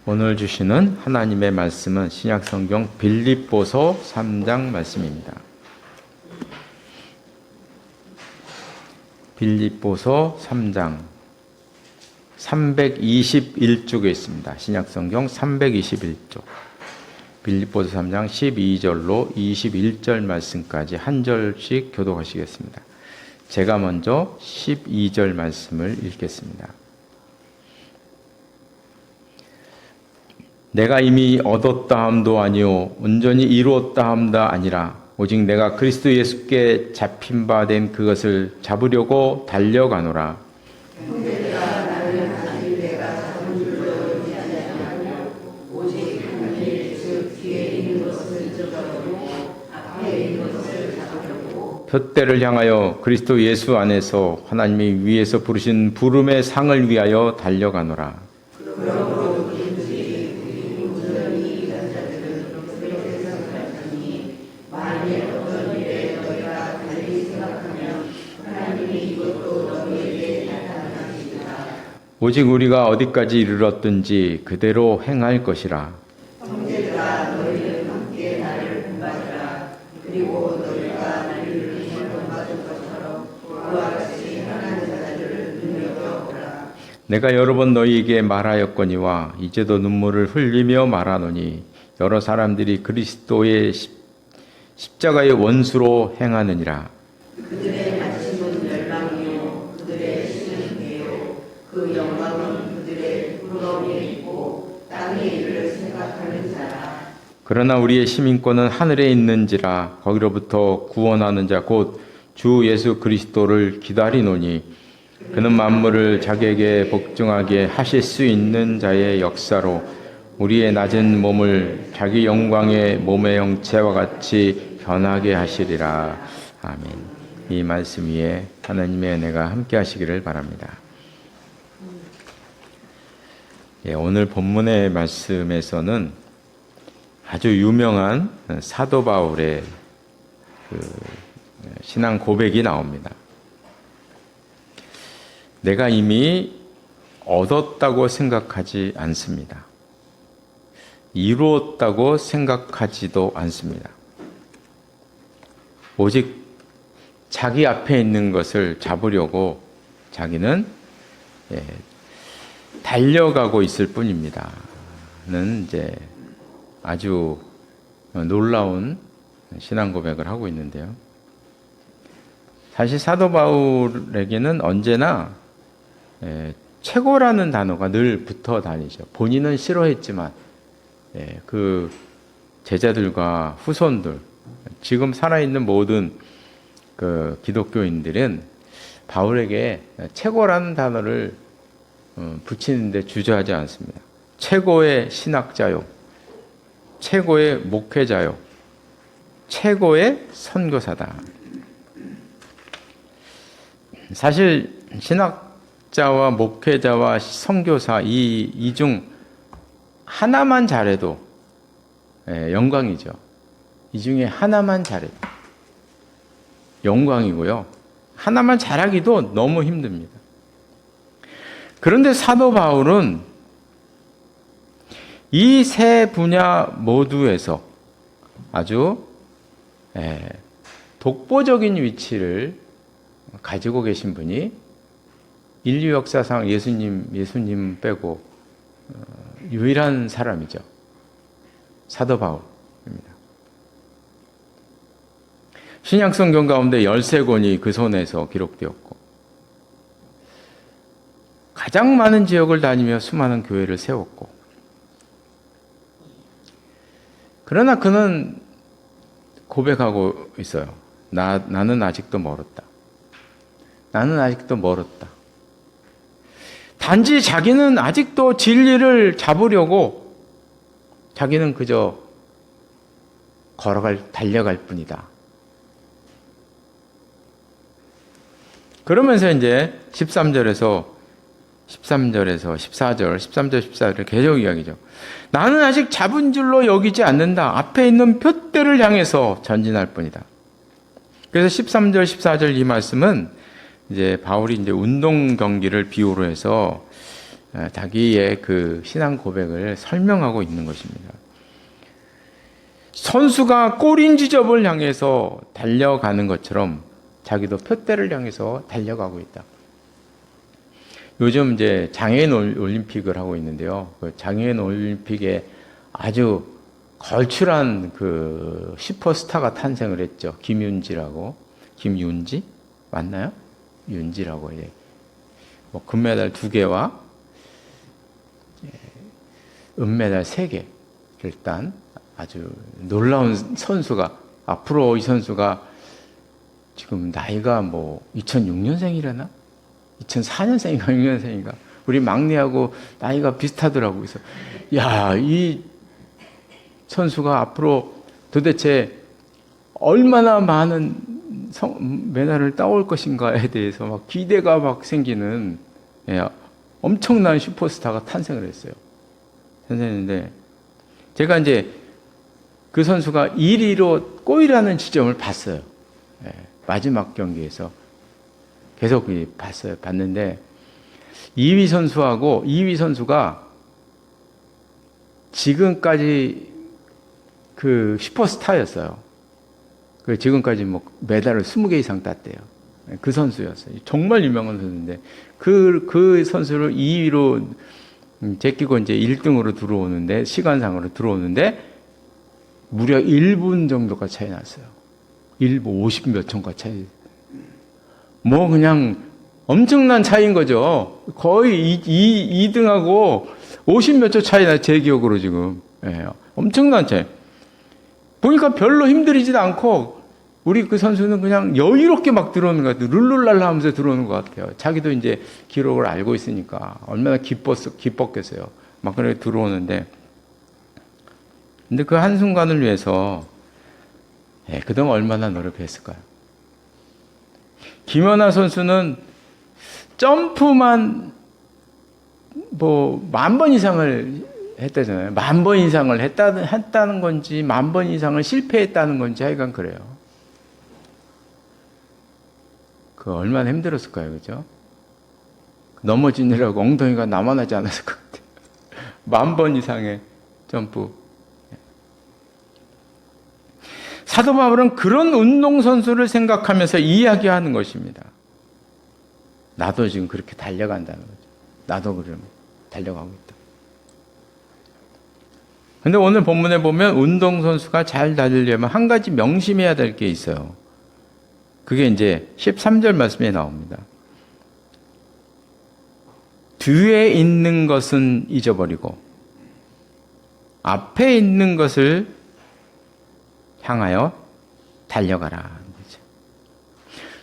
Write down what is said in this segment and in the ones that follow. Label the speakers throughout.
Speaker 1: 오늘 주시는 하나님의 말씀은 신약성경 빌립보서 3장 말씀입니다. 빌립보서 3장 321쪽에 있습니다. 신약성경 321쪽. 빌립보서 3장 12절로 21절 말씀까지 한 절씩 교독하시겠습니다. 제가 먼저 12절 말씀을 읽겠습니다. 내가 이미 얻었다 함도 아니요 온전히 이루었다 함도 아니라 오직 내가 그리스도 예수께 잡힌 바 된 그것을 잡으려고 달려가노라. 푯대를 향하여 그리스도 예수 안에서 하나님이 위에서 부르신 부름의 상을 위하여 달려가노라. 오직 우리가 어디까지 이르렀든지 그대로 행할 것이라.
Speaker 2: 형제들아, 너희는 함께 나를 본받으라. 그리고 너희가 나를 본받은 것처럼 그와 같이 행하는 자들을 눈여겨보라.
Speaker 1: 내가 여러 번 너희에게 말하였거니와 이제도 눈물을 흘리며 말하노니 여러 사람들이 그리스도의 십자가의 원수로 행하느니라.
Speaker 2: 그들의 마침은 멸망이요 그들의 신은 배요 그 영광은 그들의 부러움에 있고 땅의 일을 생각하는 자라.
Speaker 1: 그러나 우리의 시민권은 하늘에 있는지라 거기로부터 구원하는 자 곧 주 예수 그리스도를 기다리노니 그는 만물을 자기에게 복종하게 하실 수 있는 자의 역사로 우리의 낮은 몸을 자기 영광의 몸의 형체와 같이 변하게 하시리라. 아멘. 이 말씀 위에 하나님의 은혜가 함께 하시기를 바랍니다. 오늘 본문의 말씀에서는 아주 유명한 사도 바울의 신앙 고백이 나옵니다. 내가 이미 얻었다고 생각하지 않습니다. 이루었다고 생각하지도 않습니다. 오직 자기 앞에 있는 것을 잡으려고 자기는 달려가고 있을 뿐입니다. 는 이제 아주 놀라운 신앙 고백을 하고 있는데요. 사실 사도 바울에게는 언제나 최고라는 단어가 늘 붙어 다니죠. 본인은 싫어했지만 그 제자들과 후손들, 지금 살아있는 모든 그 기독교인들은 바울에게 최고라는 단어를 붙이는데 주저하지 않습니다. 최고의 신학자요, 최고의 목회자요, 최고의 선교사다. 사실 신학자와 목회자와 선교사 이 중 하나만 잘해도 영광이죠. 이 중에 하나만 잘해도 영광이고요. 하나만 잘하기도 너무 힘듭니다. 그런데 사도 바울은 이 세 분야 모두에서 아주 독보적인 위치를 가지고 계신 분이 인류 역사상 예수님 빼고 유일한 사람이죠. 사도 바울입니다. 신약성경 가운데 13권이 그 손에서 기록되었고 가장 많은 지역을 다니며 수많은 교회를 세웠고 그러나 그는 고백하고 있어요. 나는 아직도 멀었다. 나는 아직도 멀었다. 단지 자기는 아직도 진리를 잡으려고 자기는 그저 달려갈 뿐이다. 그러면서 이제 13절에서 14절 계속 이야기죠. 나는 아직 잡은 줄로 여기지 않는다. 앞에 있는 푯대를 향해서 전진할 뿐이다. 그래서 13절, 14절 이 말씀은 이제 바울이 이제 운동 경기를 비유로 해서 자기의 그 신앙 고백을 설명하고 있는 것입니다. 선수가 골인 지점을 향해서 달려가는 것처럼 자기도 표대를 향해서 달려가고 있다. 요즘 이제 장애인 올림픽을 하고 있는데요. 그 장애인 올림픽에 아주 걸출한 그 슈퍼스타가 탄생을 했죠. 김윤지라고. 김윤지? 맞나요? 윤지라고. 예. 뭐 금메달 2개와 은메달 3개. 일단 아주 놀라운 선수가, 앞으로 이 선수가 지금 나이가 뭐 2006년생이라나? 2004년생인가 6년생인가? 우리 막내하고 나이가 비슷하더라고요. 그래서 야, 이 선수가 앞으로 도대체 얼마나 많은 메달을 따올 것인가에 대해서 막 기대가 막 생기는, 예, 엄청난 슈퍼스타가 탄생을 했어요. 탄생했는데 제가 이제 그 선수가 1위로 골이라는 지점을 봤어요. 예, 마지막 경기에서 계속 봤는데 2위 선수가 지금까지 그 슈퍼스타였어요. 그 지금까지 뭐 메달을 20개 이상 땄대요. 그 선수였어요. 정말 유명한 선수인데 그 선수를 2위로 제끼고 이제 1등으로 들어오는데, 시간상으로 들어오는데 무려 1분 정도가 차이 났어요. 1분 50 몇 초가 차이. 뭐 그냥 엄청난 차이인 거죠. 거의 2등하고 50 몇 초 차이 나, 제 기억으로 지금. 예, 엄청난 차이. 보니까 별로 힘들이지도 않고 우리 그 선수는 그냥 여유롭게 막 들어오는 것 같아요. 룰룰랄라 하면서 들어오는 것 같아요. 자기도 이제 기록을 알고 있으니까 얼마나 기뻤겠어요. 막 그렇게 들어오는데. 근데 그 한순간을 위해서 그동안 얼마나 노력했을까요? 김연아 선수는 점프만 뭐 10,000번 이상을 했다잖아요. 10,000번 이상을 했다는 건지 10,000번 이상을 실패했다는 건지 하여간 그래요. 그 얼마나 힘들었을까요, 그죠? 넘어지느라고 엉덩이가 남아나지 않았을 것 같아요. 10,000번 이상의 점프. 사도 바울은 그런 운동선수를 생각하면서 이야기하는 것입니다. 나도 지금 그렇게 달려간다는 거죠. 나도 그럼 달려가고 있다. 근데 오늘 본문에 보면 운동선수가 잘 달리려면 한 가지 명심해야 될 게 있어요. 그게 이제 13절 말씀에 나옵니다. 뒤에 있는 것은 잊어버리고 앞에 있는 것을 향하여 달려가라. 거죠.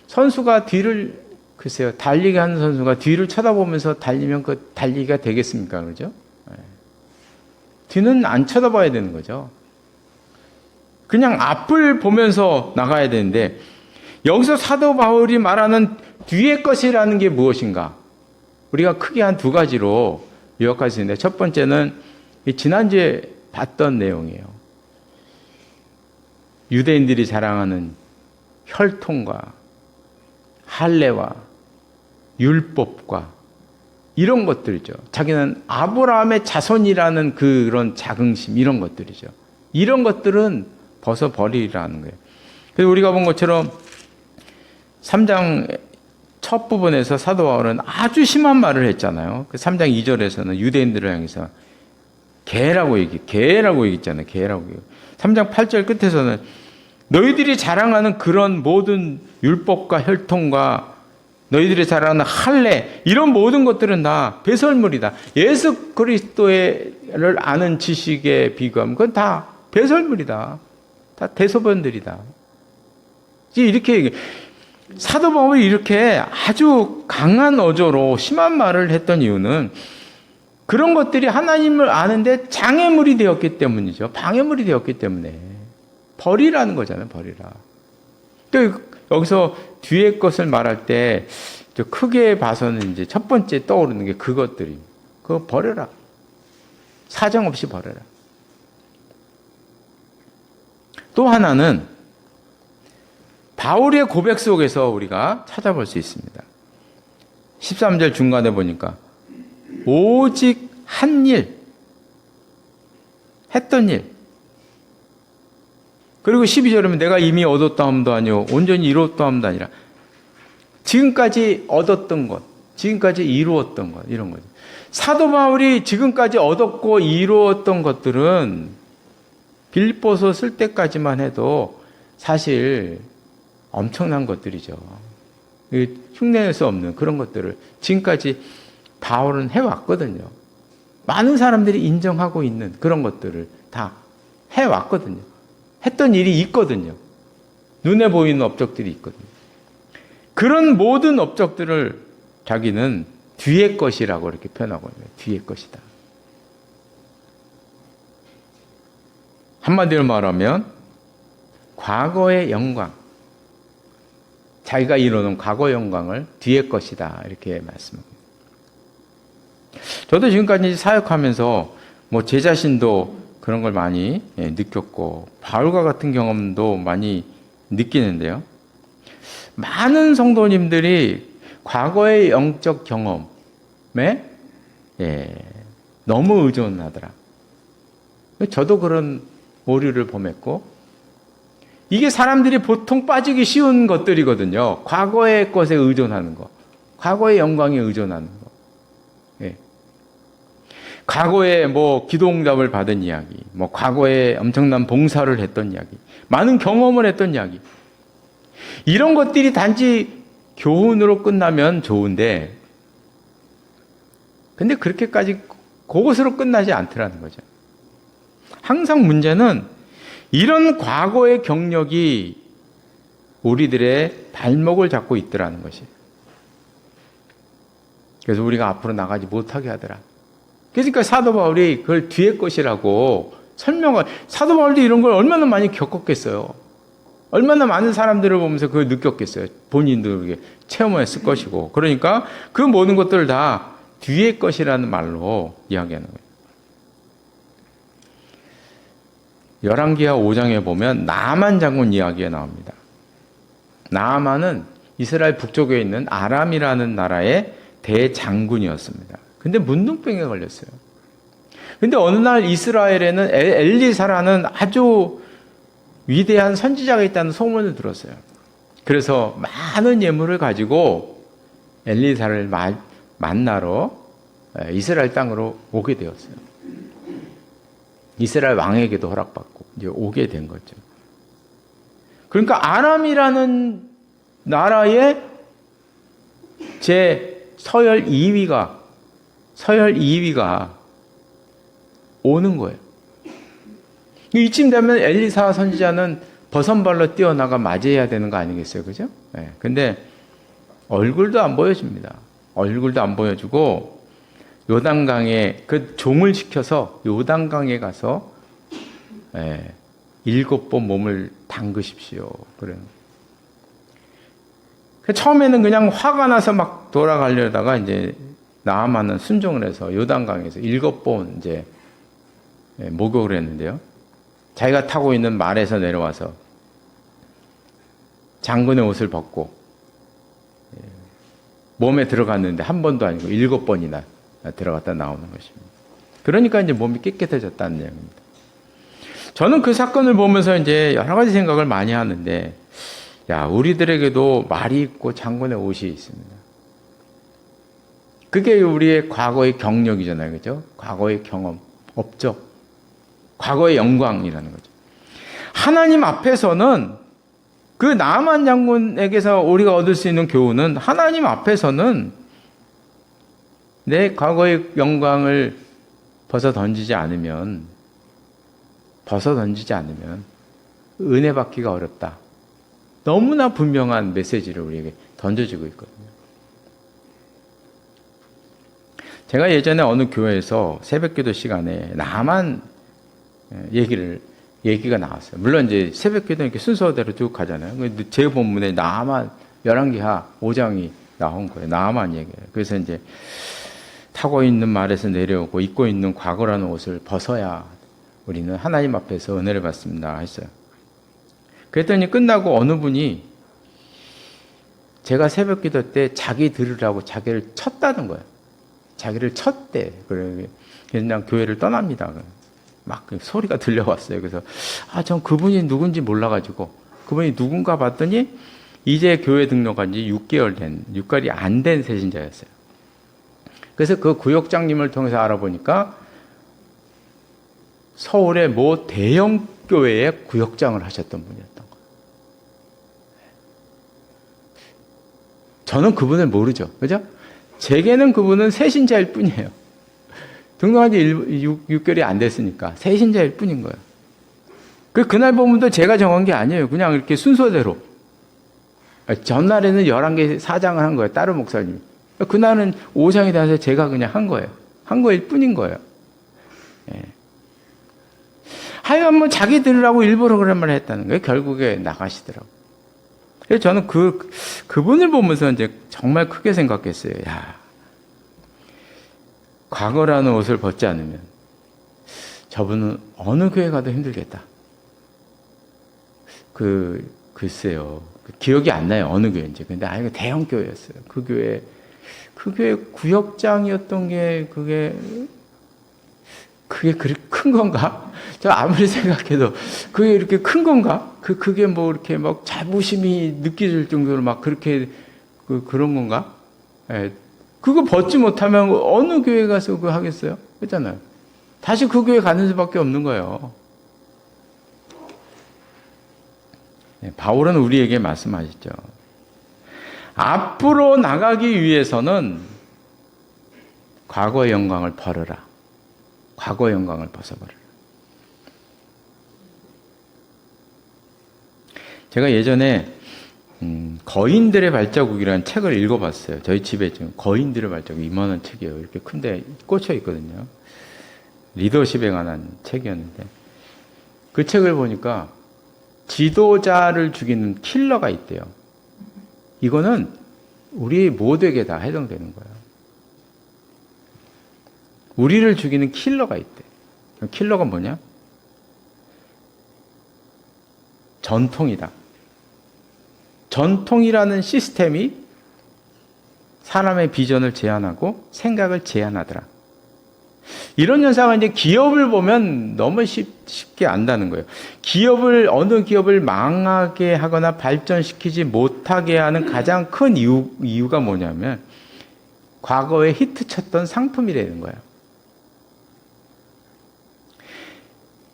Speaker 1: 선수가 뒤를, 글쎄요, 달리기 하는 선수가 뒤를 쳐다보면서 달리면 그 달리기가 되겠습니까? 그죠? 뒤는 안 쳐다봐야 되는 거죠. 그냥 앞을 보면서 나가야 되는데, 여기서 사도 바울이 말하는 뒤의 것이라는 게 무엇인가? 우리가 크게 한 2가지로 요약할 수 있는데, 첫 번째는 지난주에 봤던 내용이에요. 유대인들이 자랑하는 혈통과 할례와 율법과 이런 것들이죠. 자기는 아브라함의 자손이라는 그런 자긍심, 이런 것들이죠. 이런 것들은 벗어버리라는 거예요. 그래서 우리가 본 것처럼 3장 첫 부분에서 사도 바울은 아주 심한 말을 했잖아요. 3장 2절에서는 유대인들을 향해서 개라고 얘기했잖아요. 개라고 얘기. 3장 8절 끝에서는 너희들이 자랑하는 그런 모든 율법과 혈통과 너희들이 자랑하는 할례, 이런 모든 것들은 다 배설물이다. 예수 그리스도를 아는 지식에 비교하면 그건 다 배설물이다. 다 대소변들이다. 이렇게 사도 바울이 이렇게 아주 강한 어조로 심한 말을 했던 이유는 그런 것들이 하나님을 아는데 장애물이 되었기 때문이죠. 방해물이 되었기 때문에. 버리라는 거잖아요. 버리라. 또 여기서 뒤에 것을 말할 때 크게 봐서는 이제 첫 번째 떠오르는 게 그것들이. 그거 버려라. 사정없이 버려라. 또 하나는 바울의 고백 속에서 우리가 찾아볼 수 있습니다. 13절 중간에 보니까 오직 한 일, 했던 일. 그리고 12절이면 내가 이미 얻었다함도 아니요 온전히 이루었다함도 아니라 지금까지 얻었던 것, 지금까지 이루었던 것, 이런 거죠. 사도 바울이 지금까지 얻었고 이루었던 것들은 빌립보서 쓸 때까지만 해도 사실 엄청난 것들이죠. 흉내낼 수 없는 그런 것들을 지금까지 바울은 해왔거든요. 많은 사람들이 인정하고 있는 그런 것들을 다 해왔거든요. 했던 일이 있거든요. 눈에 보이는 업적들이 있거든요. 그런 모든 업적들을 자기는 뒤의 것이라고 이렇게 표현하거든요. 뒤의 것이다. 한마디로 말하면 과거의 영광, 자기가 이루는 과거의 영광을 뒤의 것이다 이렇게 말씀합니다. 저도 지금까지 사역하면서 제 자신도 그런 걸 많이 느꼈고 바울과 같은 경험도 많이 느끼는데요. 많은 성도님들이 과거의 영적 경험에 너무 의존하더라. 저도 그런 오류를 범했고 이게 사람들이 보통 빠지기 쉬운 것들이거든요. 과거의 것에 의존하는 거. 과거의 영광에 의존하는 거. 과거에 기도응답을 받은 이야기, 과거에 엄청난 봉사를 했던 이야기, 많은 경험을 했던 이야기. 이런 것들이 단지 교훈으로 끝나면 좋은데, 근데 그렇게까지 그것으로 끝나지 않더라는 거죠. 항상 문제는 이런 과거의 경력이 우리들의 발목을 잡고 있더라는 것이에요. 그래서 우리가 앞으로 나가지 못하게 하더라. 그러니까 사도 바울이 그걸 뒤의 것이라고 사도 바울도 이런 걸 얼마나 많이 겪었겠어요. 얼마나 많은 사람들을 보면서 그걸 느꼈겠어요. 본인도 그렇게 체험했을 것이고. 그러니까 그 모든 것들을 다 뒤의 것이라는 말로 이야기하는 거예요. 열왕기하 5장에 보면 나아만 장군 이야기가 나옵니다. 나아만은 이스라엘 북쪽에 있는 아람이라는 나라의 대장군이었습니다. 근데 문둥병에 걸렸어요. 근데 어느 날 이스라엘에는 엘리사라는 아주 위대한 선지자가 있다는 소문을 들었어요. 그래서 많은 예물을 가지고 엘리사를 만나러 이스라엘 땅으로 오게 되었어요. 이스라엘 왕에게도 허락받고 이제 오게 된 거죠. 그러니까 아람이라는 나라의 제 서열 2위가 오는 거예요. 이쯤 되면 엘리사 선지자는 버선발로 뛰어나가 맞이해야 되는 거 아니겠어요? 그죠? 네. 근데 얼굴도 안 보여줍니다. 얼굴도 안 보여주고 요단강에 그 종을 시켜서 요단강에 가서 7번 몸을 담그십시오. 그래요. 처음에는 그냥 화가 나서 막 돌아가려다가 이제 나아만은 순종을 해서 요단강에서 7번 이제 목욕을 했는데요. 자기가 타고 있는 말에서 내려와서 장군의 옷을 벗고 몸에 들어갔는데 한 번도 아니고 7번이나 들어갔다 나오는 것입니다. 그러니까 이제 몸이 깨끗해졌다는 내용입니다. 저는 그 사건을 보면서 이제 여러 가지 생각을 많이 하는데, 우리들에게도 말이 있고 장군의 옷이 있습니다. 그게 우리의 과거의 경력이잖아요. 그죠? 과거의 경험, 업적, 과거의 영광이라는 거죠. 하나님 앞에서는 그 나아만 장군에게서 우리가 얻을 수 있는 교훈은 하나님 앞에서는 내 과거의 영광을 벗어 던지지 않으면 은혜 받기가 어렵다. 너무나 분명한 메시지를 우리에게 던져주고 있거든요. 제가 예전에 어느 교회에서 새벽기도 시간에 나만 얘기가 나왔어요. 물론 이제 새벽기도 이렇게 순서대로 쭉 가잖아요. 근데 제 본문에 나만 열왕기하 5장이 나온 거예요. 나만 얘기예요. 그래서 이제 타고 있는 말에서 내려오고 입고 있는 과거라는 옷을 벗어야 우리는 하나님 앞에서 은혜를 받습니다 했어요. 그랬더니 끝나고 어느 분이 제가 새벽기도 때 자기 들으라고 자기를 쳤다는 거예요. 자기를 쳤대. 그래서 그냥 교회를 떠납니다. 막 소리가 들려왔어요. 그래서 전 그분이 누군지 몰라가지고 그분이 누군가 봤더니 이제 교회 등록한 지 6개월이 안 된 세신자였어요. 그래서 그 구역장님을 통해서 알아보니까 서울의 모 대형 교회의 구역장을 하셨던 분이었던 거예요. 저는 그분을 모르죠. 그죠? 제게는 그분은 세신자일 뿐이에요. 등록한 지 6개월이 안 됐으니까 세신자일 뿐인 거예요. 그날 본문도 제가 정한 게 아니에요. 그냥 이렇게 순서대로. 전날에는 11개 사장을 한 거예요. 다른 목사님이. 그날은 5장이 돼서 제가 그냥 한 거예요. 한 거일 뿐인 거예요. 예. 하여간 뭐 자기 들으라고 일부러 그런 말을 했다는 거예요. 결국에 나가시더라고요. 그래서 저는 그분을 보면서 이제 정말 크게 생각했어요. 야, 과거라는 옷을 벗지 않으면 저분은 어느 교회 가도 힘들겠다. 글쎄요. 기억이 안 나요. 어느 교회인지. 근데 이거 대형 교회였어요. 그 교회 구역장이었던 게 그게 그렇게 큰 건가? 저 아무리 생각해도 그게 이렇게 큰 건가? 그게 뭐 이렇게 막 자부심이 느껴질 정도로 막 그렇게 그런 건가? 예. 그거 벗지 못하면 어느 교회 가서 그거 하겠어요? 그렇잖아요. 다시 그 교회 가는 수밖에 없는 거예요. 예, 바울은 우리에게 말씀하시죠. 앞으로 나가기 위해서는 과거의 영광을 버려라. 과거의 영광을 벗어버려라. 제가 예전에 거인들의 발자국이라는 책을 읽어봤어요. 저희 집에 지금 거인들의 발자국 이만한 책이에요. 이렇게 큰데 꽂혀 있거든요. 리더십에 관한 책이었는데 그 책을 보니까 지도자를 죽이는 킬러가 있대요. 이거는 우리 모두에게 다 해당되는 거예요. 우리를 죽이는 킬러가 있대. 킬러가 뭐냐? 전통이다. 전통이라는 시스템이 사람의 비전을 제한하고 생각을 제한하더라. 이런 현상은 이제 기업을 보면 너무 쉽게 안다는 거예요. 어느 기업을 망하게 하거나 발전시키지 못하게 하는 가장 큰 이유가 뭐냐면 과거에 히트쳤던 상품이라는 거예요.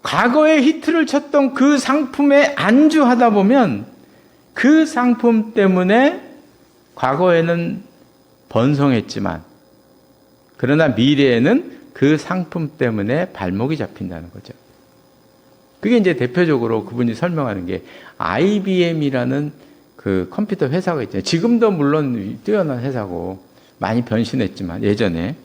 Speaker 1: 과거에 히트를 쳤던 그 상품에 안주하다 보면 그 상품 때문에 과거에는 번성했지만 그러나 미래에는 그 상품 때문에 발목이 잡힌다는 거죠. 그게 이제 대표적으로 그분이 설명하는 게 IBM이라는 그 컴퓨터 회사가 있잖아요. 지금도 물론 뛰어난 회사고 많이 변신했지만 예전에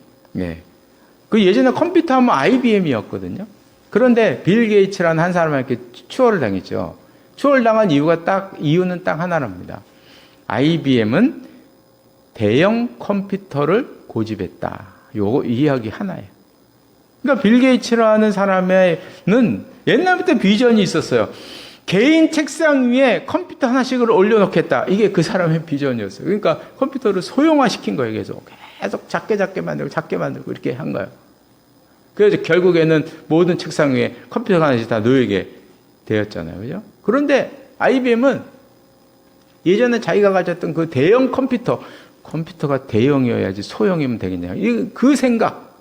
Speaker 1: 그 예전에 컴퓨터 하면 IBM이었거든요. 그런데 빌 게이츠라는 한 사람한테 추월을 당했죠. 추월 당한 이유는 딱 하나랍니다. IBM은 대형 컴퓨터를 고집했다. 이 이야기 하나예요. 그러니까 빌 게이츠라는 사람에는 옛날부터 비전이 있었어요. 개인 책상 위에 컴퓨터 하나씩을 올려놓겠다. 이게 그 사람의 비전이었어요. 그러니까 컴퓨터를 소형화시킨 거예요. 계속 작게 만들고 이렇게 한 거예요. 그래서 결국에는 모든 책상 위에 컴퓨터 하나씩 다 놓이게 되었잖아요. 그죠? 그런데 IBM은 예전에 자기가 가졌던 그 대형 컴퓨터가 대형이어야지 소형이면 되겠냐. 그 생각.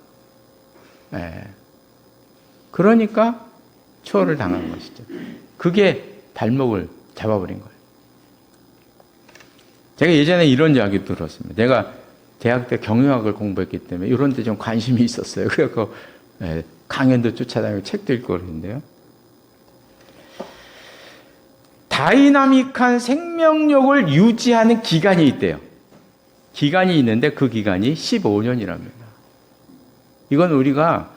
Speaker 1: 그러니까 추월을 당한 것이죠. 그게 발목을 잡아버린 거예요. 제가 예전에 이런 이야기 들었습니다. 내가 대학 때 경영학을 공부했기 때문에 이런 데 좀 관심이 있었어요. 그래서 강연도 쫓아다니고 책도 읽고 그러는데요. 다이나믹한 생명력을 유지하는 기간이 있대요. 기간이 있는데 그 기간이 15년이랍니다. 이건 우리가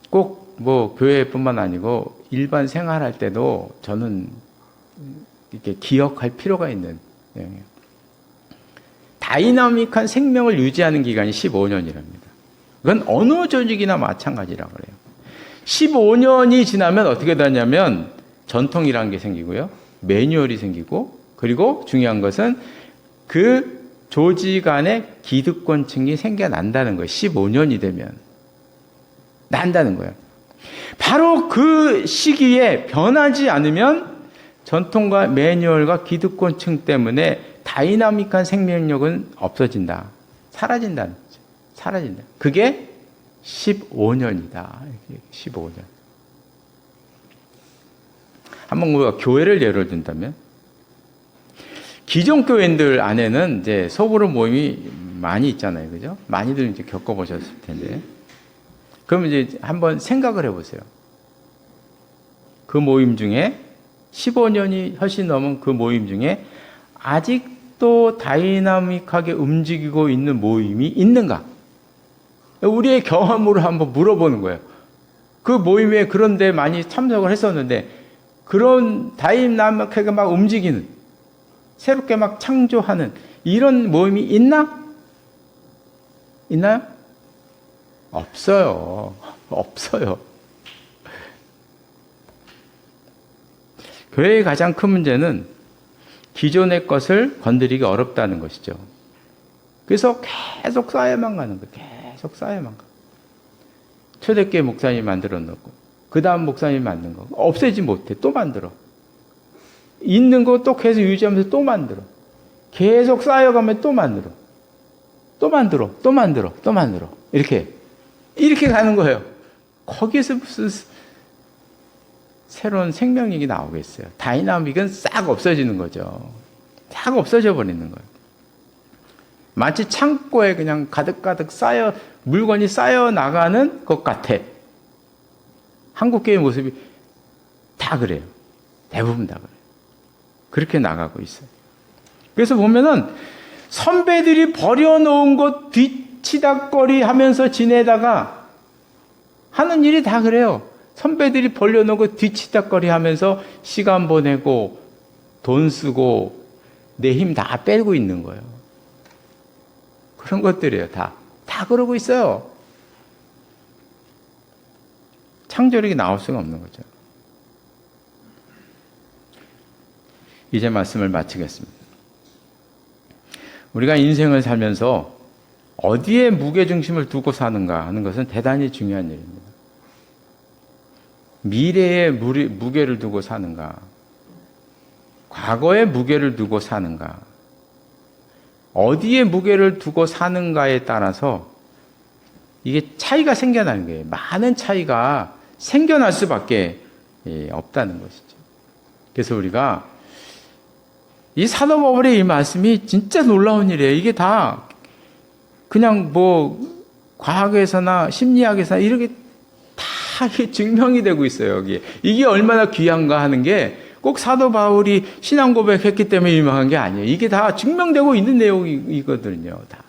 Speaker 1: 꼭 뭐 교회뿐만 아니고 일반 생활할 때도 저는 이렇게 기억할 필요가 있는 내용이에요. 다이나믹한 생명을 유지하는 기간이 15년이랍니다. 그건 어느 조직이나 마찬가지라고 그래요. 15년이 지나면 어떻게 되냐면 전통이라는 게 생기고요. 매뉴얼이 생기고 그리고 중요한 것은 그 조직안에 기득권층이 생겨난다는 거예요. 15년이 되면. 난다는 거예요. 바로 그 시기에 변하지 않으면 전통과 매뉴얼과 기득권층 때문에 다이나믹한 생명력은 없어진다. 사라진다는 거죠. 사라진다. 그게 15년이다. 15년. 한번 우리가 교회를 예를 든다면, 기존 교회들 안에는 이제 소그룹 모임이 많이 있잖아요. 그죠? 많이들 이제 겪어보셨을 텐데. 그럼 이제 한번 생각을 해보세요. 그 모임 중에 15년이 훨씬 넘은 그 모임 중에 아직도 다이나믹하게 움직이고 있는 모임이 있는가? 우리의 경험으로 한번 물어보는 거예요. 그 모임에 그런데 많이 참석을 했었는데 그런 다이나믹하게 막 움직이는, 새롭게 막 창조하는 이런 모임이 있나? 있나요? 없어요. 없어요. 교회의 가장 큰 문제는 기존의 것을 건드리기 어렵다는 것이죠. 그래서 계속 쌓여만 가는 거예요. 계속 쌓여만 가. 초대교회 목사님이 만들어 놓고 그 다음 목사님이 만든 거 없애지 못해. 또 만들어. 있는 거 또 계속 유지하면서 또 만들어. 계속 쌓여가면 또 만들어. 또 만들어. 또 만들어. 또 만들어. 이렇게 가는 거예요. 거기에서 무슨 새로운 생명력이 나오겠어요. 다이나믹은 싹 없어지는 거죠. 싹 없어져 버리는 거예요. 마치 창고에 그냥 가득가득 물건이 쌓여 나가는 것 같아. 한국교회의 모습이 다 그래요. 대부분 다 그래요. 그렇게 나가고 있어요. 그래서 보면은 선배들이 버려놓은 것 뒤치다거리 하면서 지내다가 하는 일이 다 그래요. 선배들이 벌려놓은 거 뒤치다거리 하면서 시간 보내고 돈 쓰고 내 힘 다 빼고 있는 거예요. 그런 것들이에요. 다 그러고 있어요. 창조력이 나올 수가 없는 거죠. 이제 말씀을 마치겠습니다. 우리가 인생을 살면서 어디에 무게중심을 두고 사는가 하는 것은 대단히 중요한 일입니다. 미래에 무게를 두고 사는가, 과거에 무게를 두고 사는가, 어디에 무게를 두고 사는가에 따라서 이게 차이가 생겨나는 거예요. 많은 차이가 생겨날 수밖에 없다는 것이죠. 그래서 우리가 이 사도 바울의 이 말씀이 진짜 놀라운 일이에요. 이게 다 그냥 과학에서나 심리학에서나 이렇게 다 증명이 되고 있어요. 여기에. 이게 얼마나 귀한가 하는 게 꼭 사도 바울이 신앙 고백했기 때문에 유명한 게 아니에요. 이게 다 증명되고 있는 내용이거든요. 다.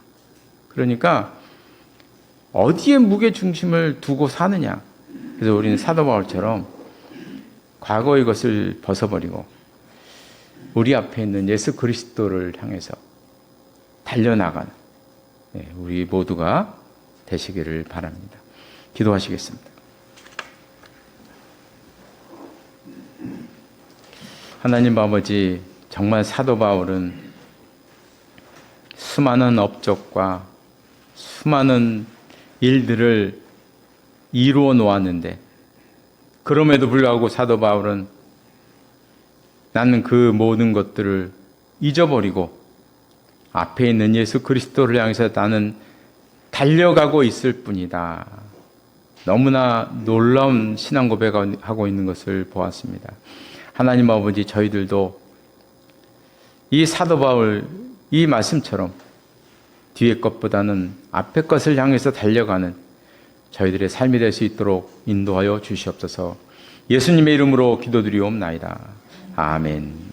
Speaker 1: 그러니까 어디에 무게 중심을 두고 사느냐. 그래서 우리는 사도 바울처럼 과거의 것을 벗어버리고 우리 앞에 있는 예수 그리스도를 향해서 달려나가는 우리 모두가 되시기를 바랍니다. 기도하시겠습니다. 하나님 아버지, 정말 사도 바울은 수많은 업적과 수많은 일들을 이루어 놓았는데 그럼에도 불구하고 사도 바울은 나는 그 모든 것들을 잊어버리고 앞에 있는 예수 그리스도를 향해서 나는 달려가고 있을 뿐이다. 너무나 놀라운 신앙 고백을 하고 있는 것을 보았습니다. 하나님 아버지, 저희들도 이 사도 바울 이 말씀처럼 뒤의 것보다는 앞의 것을 향해서 달려가는 저희들의 삶이 될 수 있도록 인도하여 주시옵소서. 예수님의 이름으로 기도드리옵나이다. 아멘.